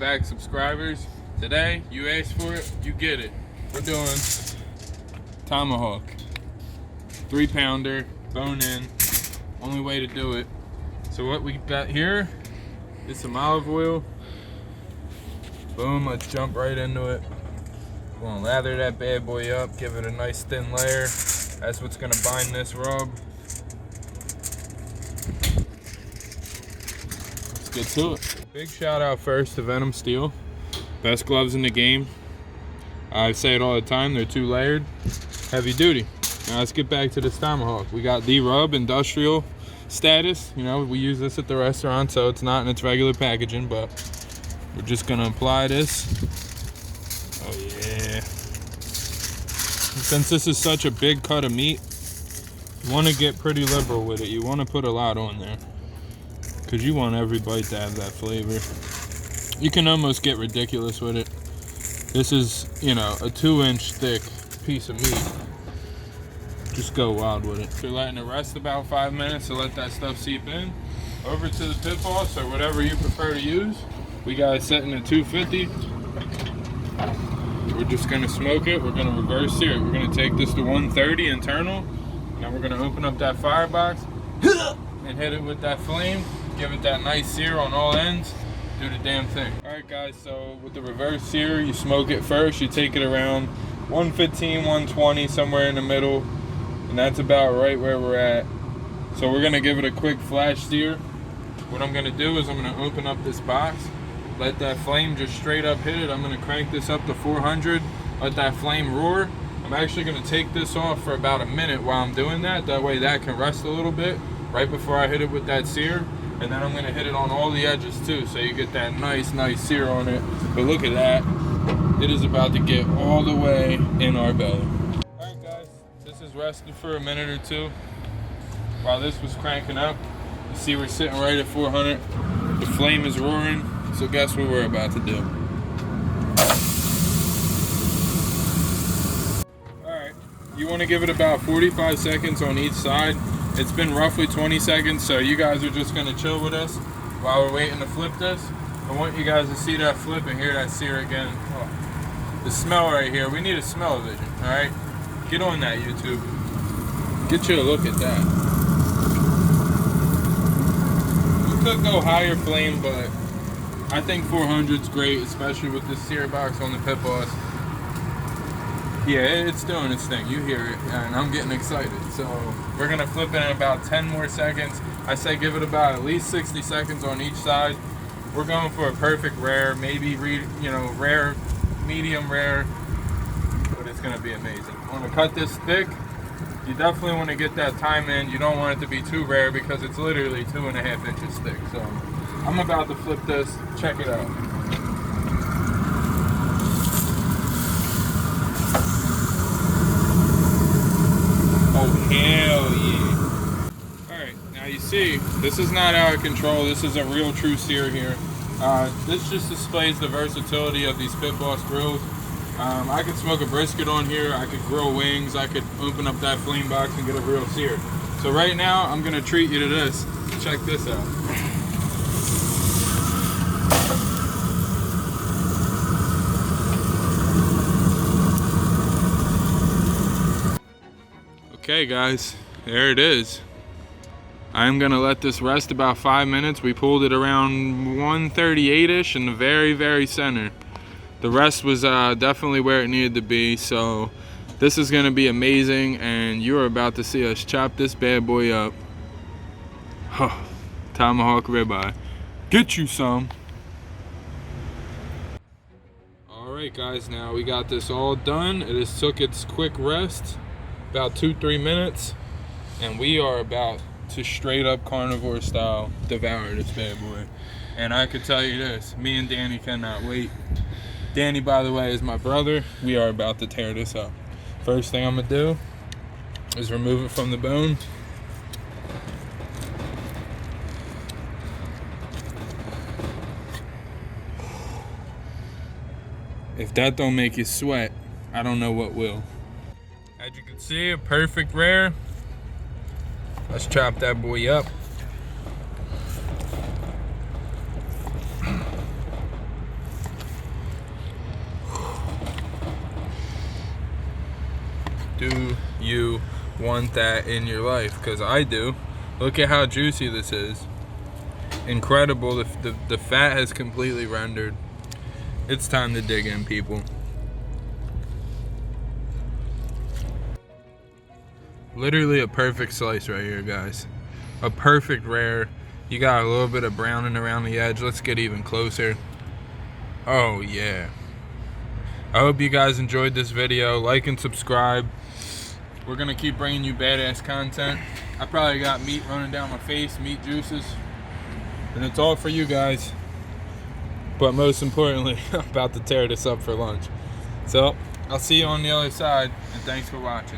back subscribers. Today, you asked for it, you get it. We're doing Tomahawk. 3-pounder, bone in. Only way to do it. So what we got here is some olive oil. Boom, let's jump right into it. We're gonna lather that bad boy up, give it a nice thin layer. That's what's gonna bind this rub. Let's get to it. Big shout out first to Venom Steel. Best gloves in the game. I say it all the time, they're 2-layered, heavy duty. Now let's get back to this Tomahawk. We got the rub industrial status. You know, we use this at the restaurant, so it's not in its regular packaging, but we're just gonna apply this. Oh yeah. Since this is such a big cut of meat, you wanna get pretty liberal with it. You wanna put a lot on there, because you want every bite to have that flavor. You can almost get ridiculous with it. This is, you know, a 2-inch thick piece of meat. Just go wild with it. So you're letting it rest about 5 minutes to let that stuff seep in. Over to the Pitboss or whatever you prefer to use. We got it setting at 250. We're just gonna smoke it. We're gonna reverse sear it. We're gonna take this to 130 internal. Now we're gonna open up that firebox and hit it with that flame. Give it that nice sear on all ends. Do the damn thing. All right guys, so with the reverse sear, you smoke it first. You take it around 115, 120, somewhere in the middle. And that's about right where we're at. So we're gonna give it a quick flash sear. What I'm gonna do is I'm gonna open up this box, let that flame just straight up hit it. I'm gonna crank this up to 400, let that flame roar. I'm actually gonna take this off for about a minute while I'm doing that. That way that can rest a little bit right before I hit it with that sear. And then I'm gonna hit it on all the edges too, so you get that nice sear on it. But look at that, it is about to get all the way in our belly. All right guys, this is rested for a minute or two. While this was cranking up, you see we're sitting right at 400. The flame is roaring, so guess what we're about to do. All right, you wanna give it about 45 seconds on each side. It's been roughly 20 seconds, so you guys are just gonna chill with us while we're waiting to flip this. I want you guys to see that flip and hear that sear again. Oh, the smell right here, we need a smell vision, all right? Get on that, YouTube. Get you a look at that. We could go higher flame, but I think 400's great, especially with this sear box on the Pitboss. Yeah, it's doing its thing. You hear it, and I'm getting excited. So we're gonna flip it in about 10 more seconds. I say give it about at least 60 seconds on each side. We're going for a perfect rare, maybe rare, medium rare, but it's gonna be amazing. I wanna cut this thick. You definitely wanna get that time in. You don't want it to be too rare because it's literally 2.5 inches thick. So I'm about to flip this. Check it out. Oh, hell yeah. All right, now you see, this is not out of control. This is a real true sear here. This just displays the versatility of these Pitboss grills. I could smoke a brisket on here. I could grill wings. I could open up that flame box and get a real sear. So right now, I'm gonna treat you to this. Check this out. Okay guys, there it is. I'm gonna let this rest about 5 minutes. We pulled it around 138-ish in the very center. The rest was definitely where it needed to be, so this is gonna be amazing, and you're about to see us chop this bad boy up. Huh. Tomahawk Ribeye. Get you some. Alright guys, now we got this all done. It has took its quick rest. About 2-3 minutes, and we are about to straight up carnivore style devour this bad boy. And I could tell you this, me and Danny cannot wait. Danny, by the way, is my brother. We are about to tear this up. First thing I'm gonna do is remove it from the bone. If that don't make you sweat, I don't know what will. As you can see, a perfect rare. Let's chop that boy up. Do you want that in your life? Because I do. Look at how juicy this is. Incredible. The fat has completely rendered. It's time to dig in, people. Literally a perfect slice right here, guys. A perfect rare. You got a little bit of browning around the edge. Let's get even closer. Oh yeah. I hope you guys enjoyed this video. Like and subscribe. We're gonna keep bringing you badass content. I probably got meat running down my face, meat juices. And it's all for you guys. But most importantly, I'm about to tear this up for lunch. So, I'll see you on the other side, and thanks for watching.